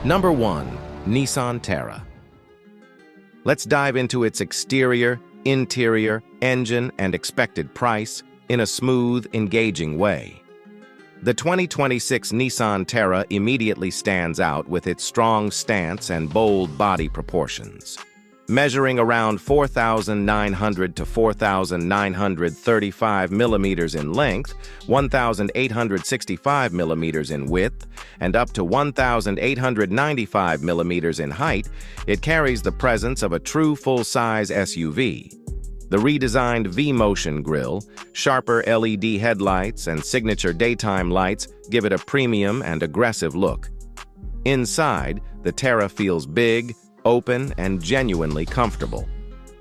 Number 1. Nissan Terra. Let's dive into its exterior, interior, engine, and expected price in a smooth, engaging way. The 2026 Nissan Terra immediately stands out with its strong stance and bold body proportions. Measuring around 4,900 to 4,935 millimeters in length, 1,865 millimeters in width, and up to 1,895 millimeters in height, it carries the presence of a true full-size SUV. The redesigned V-Motion grille, sharper LED headlights, and signature daytime lights give it a premium and aggressive look. Inside, the Terra feels big, open, and genuinely comfortable.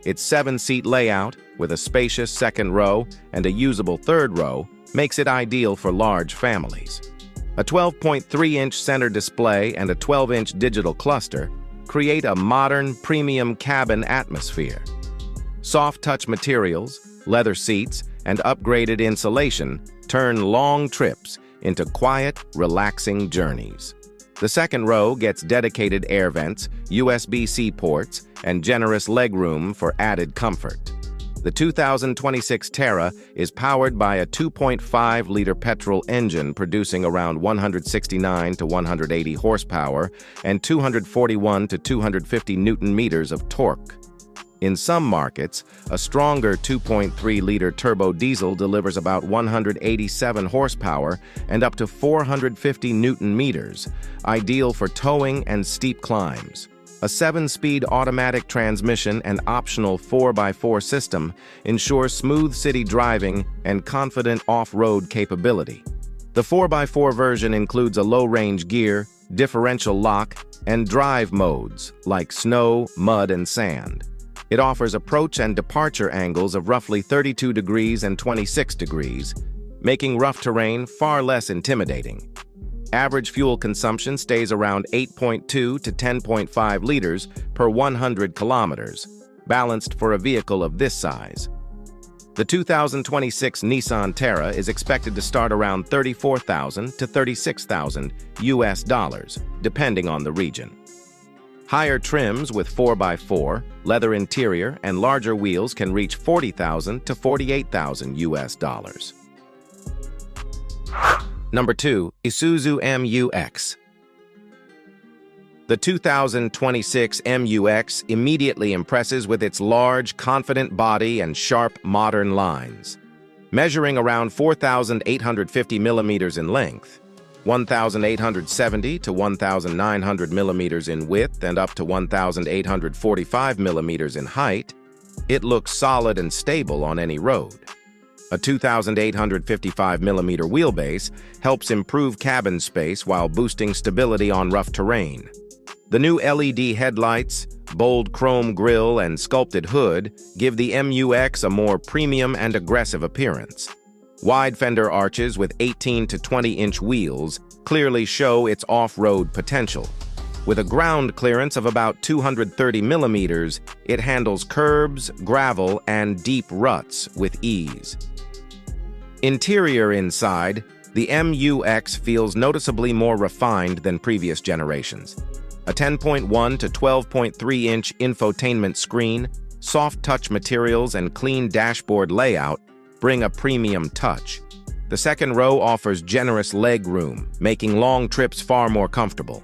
Its 7-seat layout, with a spacious second row and a usable third row, makes it ideal for large families. A 12.3-inch center display and a 12-inch digital cluster create a modern, premium cabin atmosphere. Soft-touch materials, leather seats, and upgraded insulation turn long trips into quiet, relaxing journeys. The second row gets dedicated air vents, USB-C ports, and generous legroom for added comfort. The 2026 Terra is powered by a 2.5-liter petrol engine producing around 169 to 180 horsepower and 241 to 250 newton-meters of torque. In some markets, a stronger 2.3-liter turbo diesel delivers about 187 horsepower and up to 450 newton-meters, ideal for towing and steep climbs. A 7-speed automatic transmission and optional 4x4 system ensures smooth city driving and confident off-road capability. The 4x4 version includes a low-range gear, differential lock, and drive modes like snow, mud, and sand. It offers approach and departure angles of roughly 32 degrees and 26 degrees, making rough terrain far less intimidating. Average fuel consumption stays around 8.2 to 10.5 liters per 100 kilometers, balanced for a vehicle of this size. The 2026 Nissan Terra is expected to start around $34,000 to $36,000, depending on the region. Higher trims with 4x4, leather interior, and larger wheels can reach $40,000 to $48,000. Number 2. Isuzu MU-X. The 2026 MU-X immediately impresses with its large, confident body and sharp, modern lines. Measuring around 4,850 millimeters in length, 1,870 to 1,900 millimeters in width, and up to 1,845 millimeters in height, it looks solid and stable on any road. A 2,855 millimeter wheelbase helps improve cabin space while boosting stability on rough terrain. The new LED headlights, bold chrome grille, and sculpted hood give the MU-X a more premium and aggressive appearance. Wide fender arches with 18 to 20-inch wheels clearly show its off-road potential. With a ground clearance of about 230 millimeters, it handles curbs, gravel, and deep ruts with ease. Interior inside, the MU-X feels noticeably more refined than previous generations. A 10.1 to 12.3-inch infotainment screen, soft-touch materials, and clean dashboard layout bring a premium touch. The second row offers generous leg room, making long trips far more comfortable.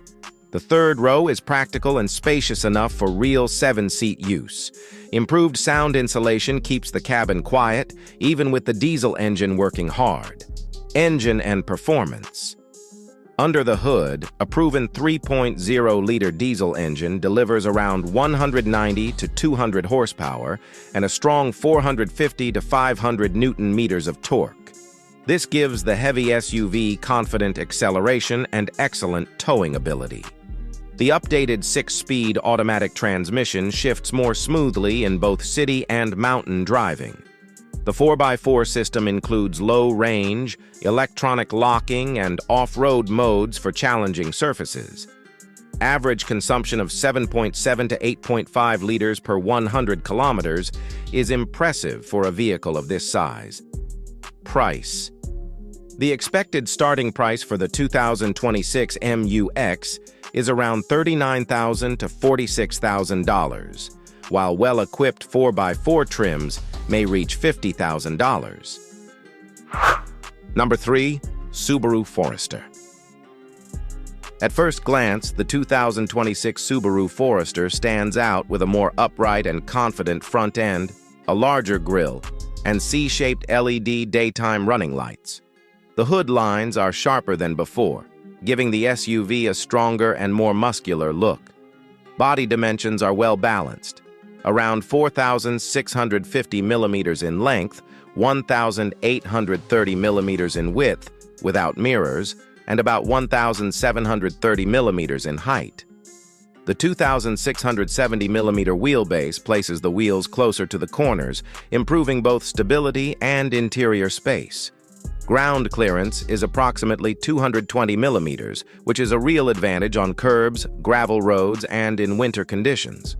The third row is practical and spacious enough for real 7-seat use. Improved sound insulation keeps the cabin quiet, even with the diesel engine working hard. Engine and performance. Under the hood, a proven 3.0-liter diesel engine delivers around 190 to 200 horsepower and a strong 450 to 500 newton-meters of torque. This gives the heavy SUV confident acceleration and excellent towing ability. The updated 6-speed automatic transmission shifts more smoothly in both city and mountain driving. The 4x4 system includes low-range, electronic locking, and off-road modes for challenging surfaces. Average consumption of 7.7 to 8.5 liters per 100 kilometers is impressive for a vehicle of this size. Price. The expected starting price for the 2026 MU-X is around $39,000 to $46,000, while well-equipped 4x4 trims may reach $50,000. Number 3. Subaru Forester. At first glance, the 2026 Subaru Forester stands out with a more upright and confident front end, a larger grille, and C-shaped LED daytime running lights. The hood lines are sharper than before, giving the SUV a stronger and more muscular look. Body dimensions are well balanced, around 4,650 millimeters in length, 1,830 millimeters in width, without mirrors, and about 1,730 millimeters in height. The 2,670 millimeter wheelbase places the wheels closer to the corners, improving both stability and interior space. Ground clearance is approximately 220 millimeters, which is a real advantage on curbs, gravel roads, and in winter conditions.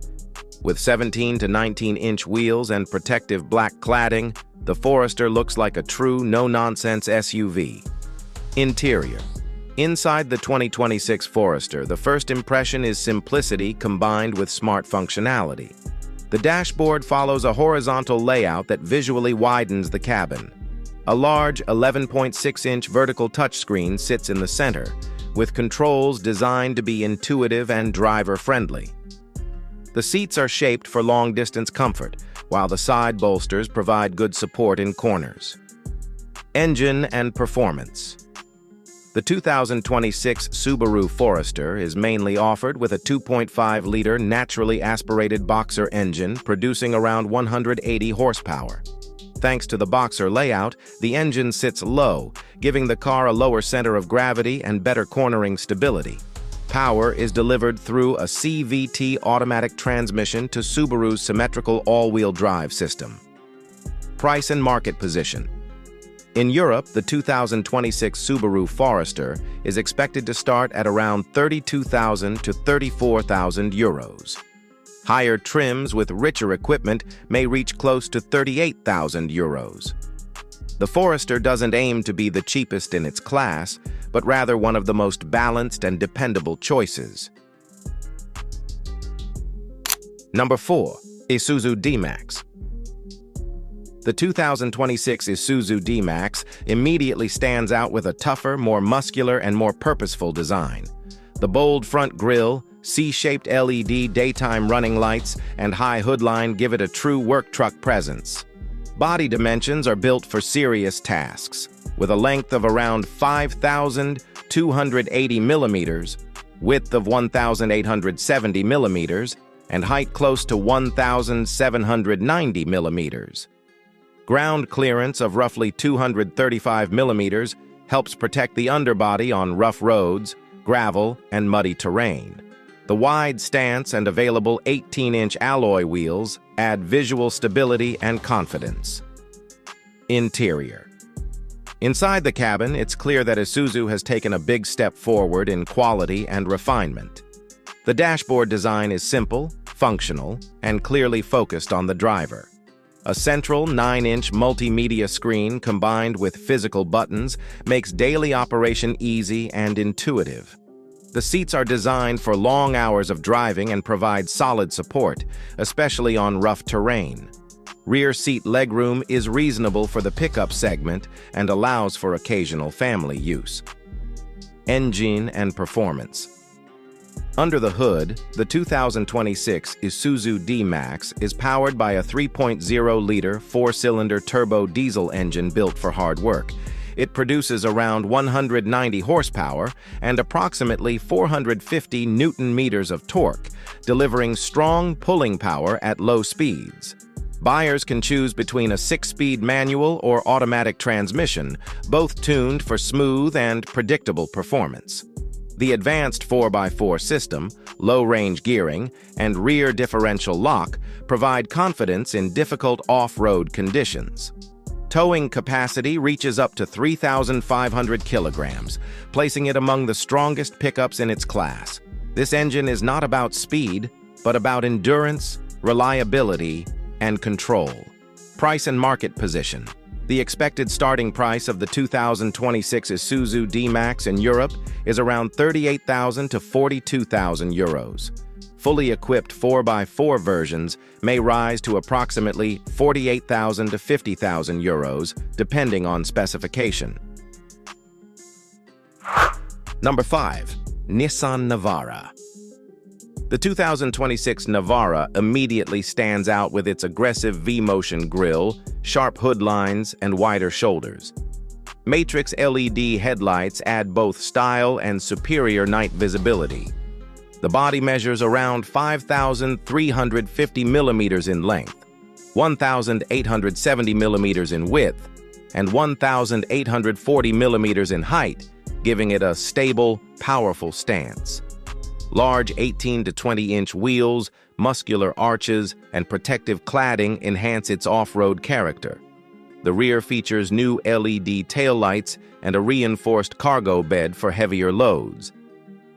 With 17 to 19-inch wheels and protective black cladding, the Forester looks like a true no-nonsense SUV. Interior. Inside the 2026 Forester, the first impression is simplicity combined with smart functionality. The dashboard follows a horizontal layout that visually widens the cabin. A large 11.6-inch vertical touchscreen sits in the center, with controls designed to be intuitive and driver-friendly. The seats are shaped for long-distance comfort, while the side bolsters provide good support in corners. Engine and performance. The 2026 Subaru Forester is mainly offered with a 2.5-liter naturally aspirated boxer engine producing around 180 horsepower. Thanks to the boxer layout, the engine sits low, giving the car a lower center of gravity and better cornering stability. Power is delivered through a CVT automatic transmission to Subaru's symmetrical all-wheel drive system. Price and market position. In Europe, the 2026 Subaru Forester is expected to start at around 32,000 to 34,000 euros. Higher trims with richer equipment may reach close to 38,000 euros. The Forester doesn't aim to be the cheapest in its class, but rather one of the most balanced and dependable choices. Number 4. Isuzu D-Max. The 2026 Isuzu D-Max immediately stands out with a tougher, more muscular, and more purposeful design. The bold front grille, C-shaped LED daytime running lights, and high hoodline give it a true work truck presence. Body dimensions are built for serious tasks, with a length of around 5,280 millimeters, width of 1,870 millimeters, and height close to 1,790 millimeters. Ground clearance of roughly 235 millimeters helps protect the underbody on rough roads, gravel, and muddy terrain. The wide stance and available 18-inch alloy wheels add visual stability and confidence. Interior. Inside the cabin, it's clear that Isuzu has taken a big step forward in quality and refinement. The dashboard design is simple, functional, and clearly focused on the driver. A central 9-inch multimedia screen combined with physical buttons makes daily operation easy and intuitive. The seats are designed for long hours of driving and provide solid support, especially on rough terrain. Rear seat legroom is reasonable for the pickup segment and allows for occasional family use. Engine and performance. Under the hood, the 2026 Isuzu D-Max is powered by a 3.0-liter four-cylinder turbo diesel engine built for hard work. It produces around 190 horsepower and approximately 450 newton-meters of torque, delivering strong pulling power at low speeds. Buyers can choose between a 6-speed manual or automatic transmission, both tuned for smooth and predictable performance. The advanced 4x4 system, low-range gearing, and rear differential lock provide confidence in difficult off-road conditions. Towing capacity reaches up to 3,500 kilograms, placing it among the strongest pickups in its class. This engine is not about speed, but about endurance, reliability, and control. Price and market position. The expected starting price of the 2026 Isuzu D-Max in Europe is around 38,000 to 42,000 euros. Fully equipped 4x4 versions may rise to approximately 48,000 to 50,000 euros, depending on specification. Number 5. Nissan Navara. The 2026 Navara immediately stands out with its aggressive V-motion grille, sharp hood lines, and wider shoulders. Matrix LED headlights add both style and superior night visibility. The body measures around 5,350 millimeters in length, 1,870 millimeters in width, and 1,840 millimeters in height, giving it a stable, powerful stance. Large 18 to 20-inch wheels, muscular arches, and protective cladding enhance its off-road character. The rear features new LED taillights and a reinforced cargo bed for heavier loads.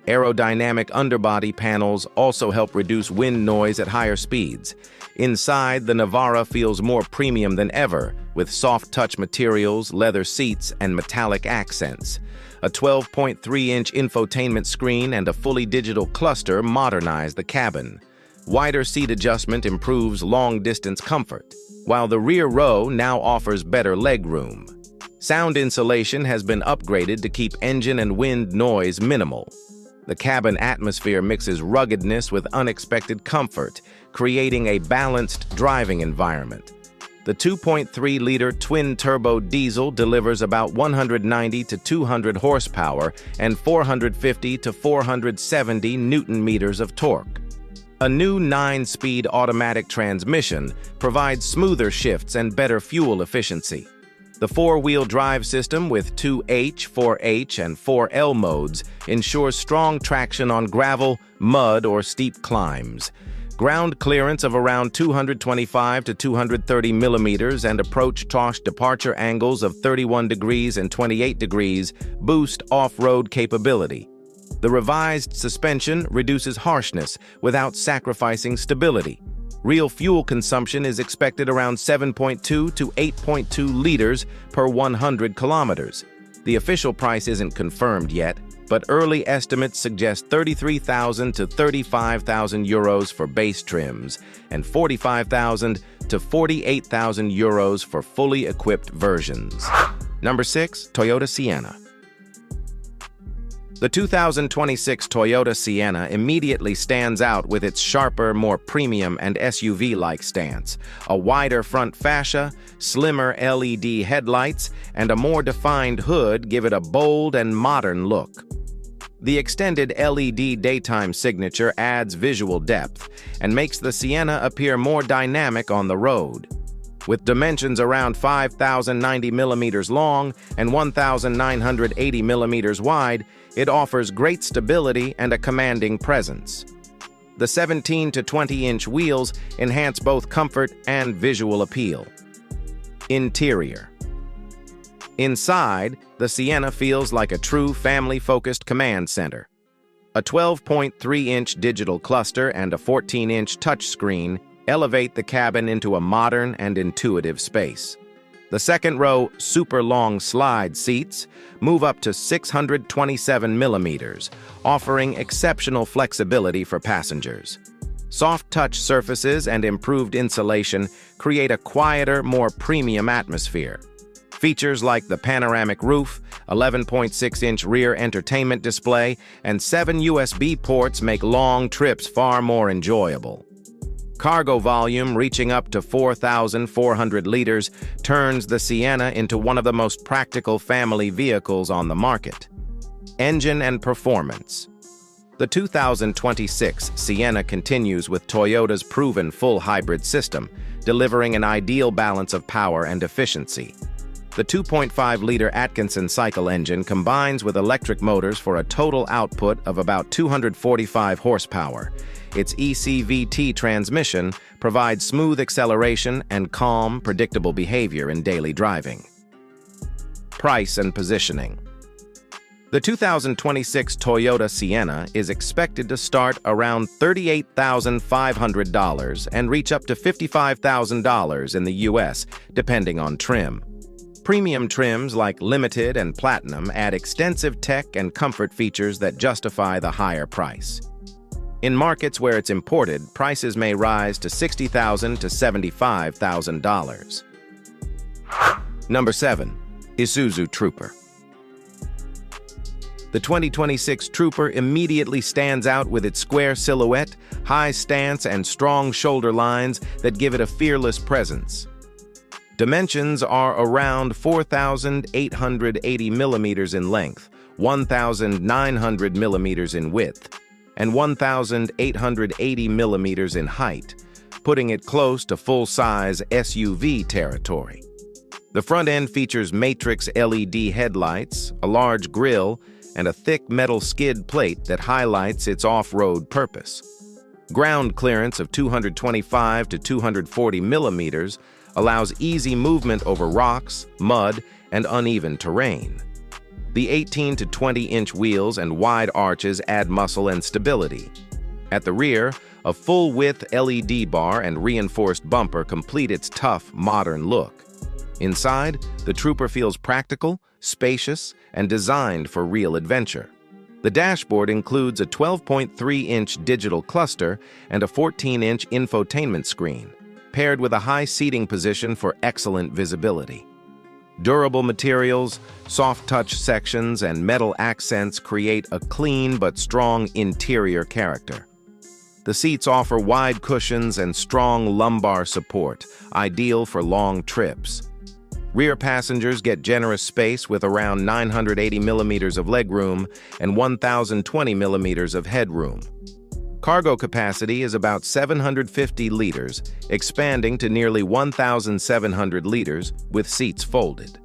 Aerodynamic underbody panels also help reduce wind noise at higher speeds. Inside, the Navara feels more premium than ever, with soft-touch materials, leather seats, and metallic accents. A 12.3-inch infotainment screen and a fully digital cluster modernize the cabin. Wider seat adjustment improves long-distance comfort, while the rear row now offers better legroom. Sound insulation has been upgraded to keep engine and wind noise minimal. The cabin atmosphere mixes ruggedness with unexpected comfort, creating a balanced driving environment. The 2.3-liter twin-turbo diesel delivers about 190 to 200 horsepower and 450 to 470 newton-meters of torque. A new 9-speed automatic transmission provides smoother shifts and better fuel efficiency. The 4-wheel drive system with 2H, 4H, and 4L modes ensures strong traction on gravel, mud, or steep climbs. Ground clearance of around 225 to 230 millimeters and approach-tosh departure angles of 31 degrees and 28 degrees boost off-road capability. The revised suspension reduces harshness without sacrificing stability. Real fuel consumption is expected around 7.2 to 8.2 liters per 100 kilometers. The official price isn't confirmed yet, but early estimates suggest 33,000 to 35,000 euros for base trims and 45,000 to 48,000 euros for fully equipped versions. Number 6. Toyota Sienna. The 2026 Toyota Sienna immediately stands out with its sharper, more premium and SUV-like stance. A wider front fascia, slimmer LED headlights, and a more defined hood give it a bold and modern look. The extended LED daytime signature adds visual depth and makes the Sienna appear more dynamic on the road. With dimensions around 5,090 millimeters long and 1,980 millimeters wide, it offers great stability and a commanding presence. The 17 to 20-inch wheels enhance both comfort and visual appeal. Interior. Inside, the Sienna feels like a true family-focused command center. A 12.3-inch digital cluster and a 14-inch touchscreen elevate the cabin into a modern and intuitive space. The second-row super-long slide seats move up to 627 millimeters, offering exceptional flexibility for passengers. Soft-touch surfaces and improved insulation create a quieter, more premium atmosphere. Features like the panoramic roof, 11.6-inch rear entertainment display, and 7 USB ports make long trips far more enjoyable. Cargo volume reaching up to 4,400 liters turns the Sienna into one of the most practical family vehicles on the market. Engine and performance. The 2026 Sienna continues with Toyota's proven full hybrid system, delivering an ideal balance of power and efficiency. The 2.5-liter Atkinson cycle engine combines with electric motors for a total output of about 245 horsepower. Its ECVT transmission provides smooth acceleration and calm, predictable behavior in daily driving. Price and positioning. The 2026 Toyota Sienna is expected to start around $38,500 and reach up to $55,000 in the US, depending on trim. Premium trims like Limited and Platinum add extensive tech and comfort features that justify the higher price. In markets where it's imported, prices may rise to $60,000 to $75,000. Number 7. Isuzu Trooper. The 2026 Trooper immediately stands out with its square silhouette, high stance, and strong shoulder lines that give it a fearless presence. Dimensions are around 4,880 millimeters in length, 1,900 millimeters in width, and 1,880 millimeters in height, putting it close to full-size SUV territory. The front end features matrix LED headlights, a large grille, and a thick metal skid plate that highlights its off-road purpose. Ground clearance of 225 to 240 millimeters allows easy movement over rocks, mud, and uneven terrain. The 18 to 20-inch wheels and wide arches add muscle and stability. At the rear, a full-width LED bar and reinforced bumper complete its tough, modern look. Inside, the Trooper feels practical, spacious, and designed for real adventure. The dashboard includes a 12.3-inch digital cluster and a 14-inch infotainment screen, paired with a high seating position for excellent visibility. Durable materials, soft-touch sections, and metal accents create a clean but strong interior character. The seats offer wide cushions and strong lumbar support, ideal for long trips. Rear passengers get generous space with around 980 millimeters of legroom and 1,020 millimeters of headroom. Cargo capacity is about 750 liters, expanding to nearly 1,700 liters with seats folded.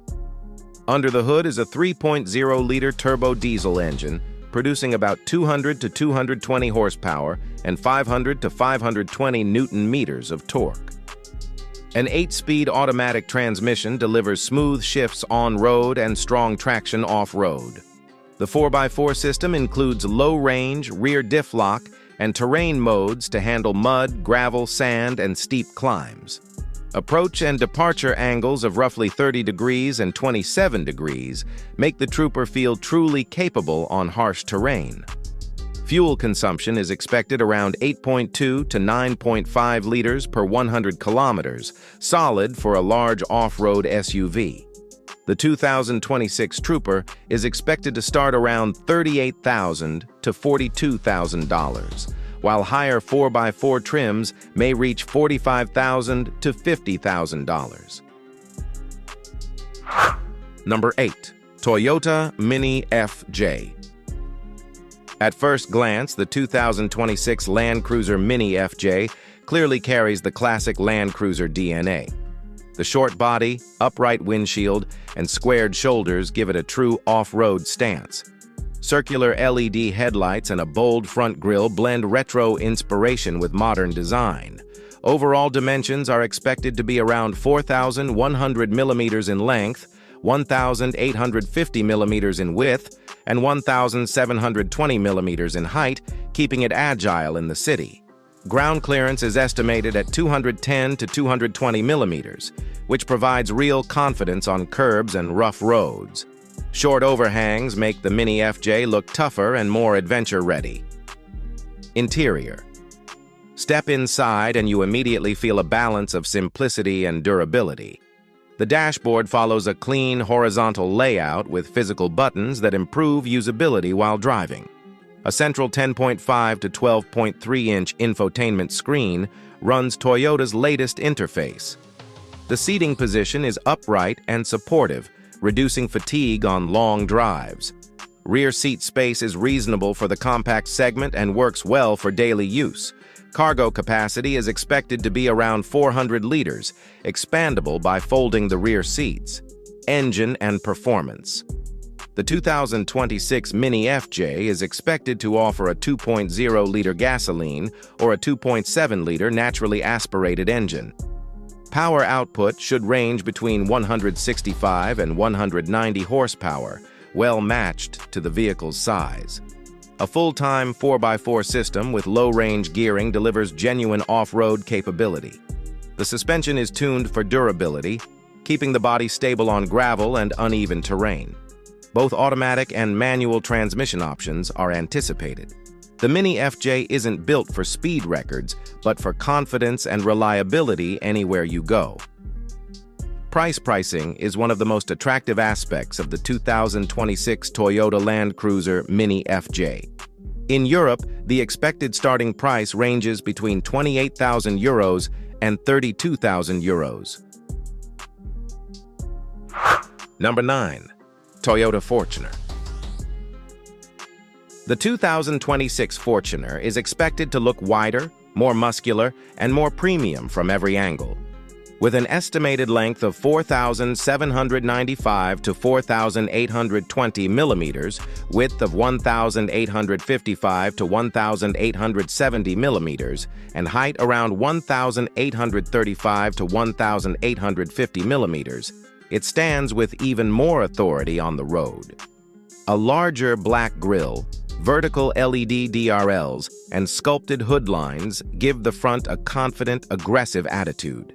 Under the hood is a 3.0-liter turbo diesel engine, producing about 200 to 220 horsepower and 500 to 520 newton-meters of torque. An 8-speed automatic transmission delivers smooth shifts on-road and strong traction off-road. The 4x4 system includes low-range, rear diff lock, and terrain modes to handle mud, gravel, sand, and steep climbs. Approach and departure angles of roughly 30 degrees and 27 degrees make the Trooper feel truly capable on harsh terrain. Fuel consumption is expected around 8.2 to 9.5 liters per 100 kilometers, solid for a large off-road SUV. The 2026 Trooper is expected to start around $38,000 to $42,000, while higher 4x4 trims may reach $45,000 to $50,000. Number 8. Toyota Mini FJ. At first glance, the 2026 Land Cruiser Mini FJ clearly carries the classic Land Cruiser DNA. The short body, upright windshield, and squared shoulders give it a true off-road stance. Circular LED headlights and a bold front grille blend retro inspiration with modern design. Overall dimensions are expected to be around 4,100 millimeters in length, 1,850 millimeters in width, and 1,720 millimeters in height, keeping it agile in the city. Ground clearance is estimated at 210 to 220 millimeters, which provides real confidence on curbs and rough roads. Short overhangs make the Mini FJ look tougher and more adventure-ready. Interior. Step inside and you immediately feel a balance of simplicity and durability. The dashboard follows a clean, horizontal layout with physical buttons that improve usability while driving. A central 10.5 to 12.3-inch infotainment screen runs Toyota's latest interface. The seating position is upright and supportive, reducing fatigue on long drives. Rear seat space is reasonable for the compact segment and works well for daily use. Cargo capacity is expected to be around 400 liters, expandable by folding the rear seats. Engine and performance. The 2026 Mini FJ is expected to offer a 2.0-liter gasoline or a 2.7-liter naturally aspirated engine. Power output should range between 165 and 190 horsepower, well matched to the vehicle's size. A full-time 4x4 system with low-range gearing delivers genuine off-road capability. The suspension is tuned for durability, keeping the body stable on gravel and uneven terrain. Both automatic and manual transmission options are anticipated. The Mini FJ isn't built for speed records, but for confidence and reliability anywhere you go. Pricing is one of the most attractive aspects of the 2026 Toyota Land Cruiser Mini FJ. In Europe, the expected starting price ranges between €28,000 and €32,000. Number 9. Toyota Fortuner. The 2026 Fortuner is expected to look wider, more muscular, and more premium from every angle. With an estimated length of 4,795 to 4,820 millimeters, width of 1,855 to 1,870 millimeters, and height around 1,835 to 1,850 millimeters, it stands with even more authority on the road. A larger black grille, vertical LED DRLs, and sculpted hood lines give the front a confident, aggressive attitude.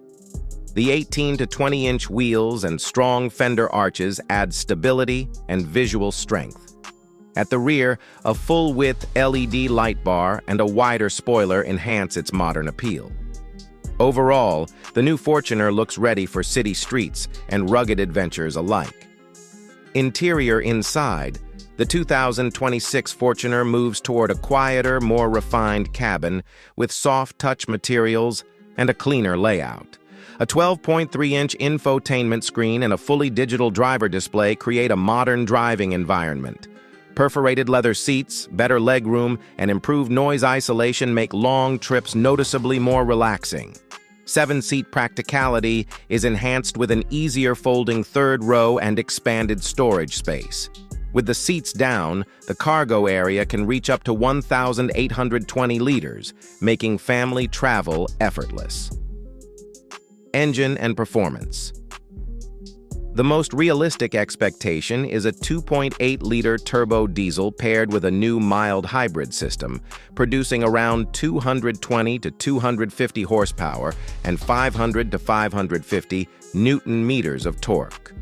The 18 to 20-inch wheels and strong fender arches add stability and visual strength. At the rear, a full-width LED light bar and a wider spoiler enhance its modern appeal. Overall, the new Fortuner looks ready for city streets and rugged adventures alike. Interior inside, the 2026 Fortuner moves toward a quieter, more refined cabin with soft touch materials and a cleaner layout. A 12.3-inch infotainment screen and a fully digital driver display create a modern driving environment. Perforated leather seats, better legroom, and improved noise isolation make long trips noticeably more relaxing. 7-seat practicality is enhanced with an easier folding third row and expanded storage space. With the seats down, the cargo area can reach up to 1,820 liters, making family travel effortless. Engine and performance. The most realistic expectation is a 2.8-liter turbo diesel paired with a new mild hybrid system, producing around 220 to 250 horsepower and 500 to 550 Newton-meters of torque.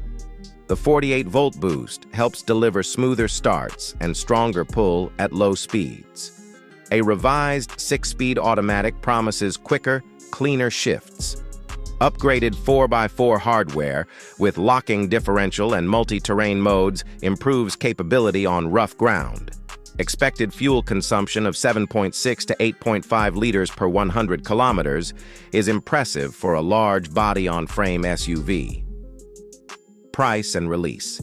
The 48-volt boost helps deliver smoother starts and stronger pull at low speeds. A revised 6-speed automatic promises quicker, cleaner shifts. Upgraded 4x4 hardware with locking differential and multi-terrain modes improves capability on rough ground. Expected fuel consumption of 7.6 to 8.5 liters per 100 kilometers is impressive for a large body-on-frame SUV. Price and release.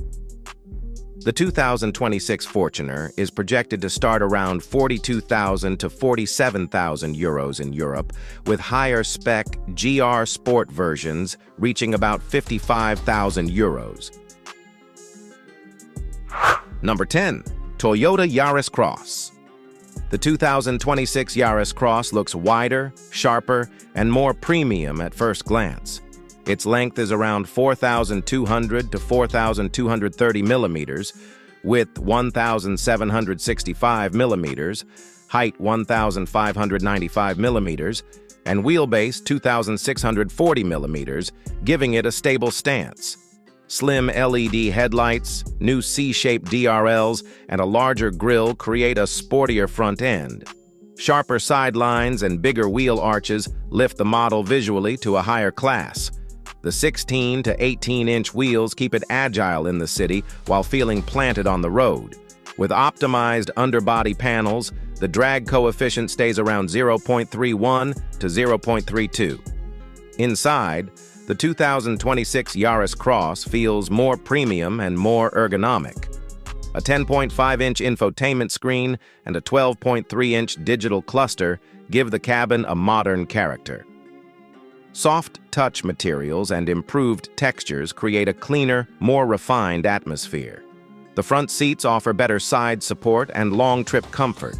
The 2026 Fortuner is projected to start around €42,000 to €47,000 in Europe, with higher-spec GR Sport versions reaching about €55,000. Number 10. Toyota Yaris Cross. The 2026 Yaris Cross looks wider, sharper, and more premium at first glance. Its length is around 4,200 to 4,230 millimeters, width 1,765 millimeters, height 1,595 millimeters, and wheelbase 2,640 millimeters, giving it a stable stance. Slim LED headlights, new C-shaped DRLs, and a larger grille create a sportier front end. Sharper side lines and bigger wheel arches lift the model visually to a higher class. The 16 to 18-inch wheels keep it agile in the city while feeling planted on the road. With optimized underbody panels, the drag coefficient stays around 0.31 to 0.32. Inside, the 2026 Yaris Cross feels more premium and more ergonomic. A 10.5-inch infotainment screen and a 12.3-inch digital cluster give the cabin a modern character. Soft touch materials and improved textures create a cleaner, more refined atmosphere. The front seats offer better side support and long trip comfort.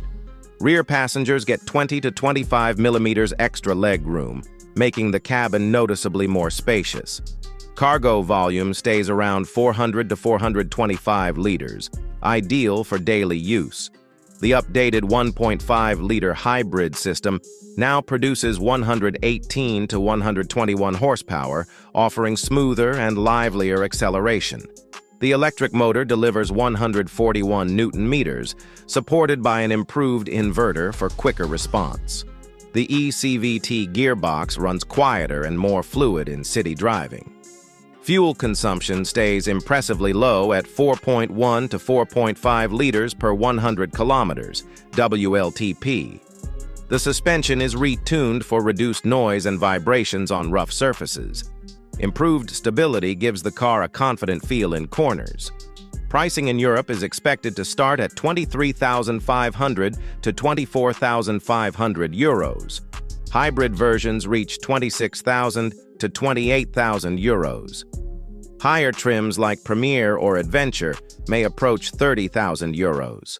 Rear passengers get 20 to 25 millimeters extra leg room, making the cabin noticeably more spacious. Cargo volume stays around 400 to 425 liters, ideal for daily use. The updated 1.5-liter hybrid system now produces 118 to 121 horsepower, offering smoother and livelier acceleration. The electric motor delivers 141 Newton-meters, supported by an improved inverter for quicker response. The eCVT gearbox runs quieter and more fluid in city driving. Fuel consumption stays impressively low at 4.1 to 4.5 liters per 100 kilometers, WLTP. The suspension is retuned for reduced noise and vibrations on rough surfaces. Improved stability gives the car a confident feel in corners. Pricing in Europe is expected to start at €23,500 to €24,500. Hybrid versions reach €26,000 to €28,000. Higher trims like Premier or Adventure may approach €30,000.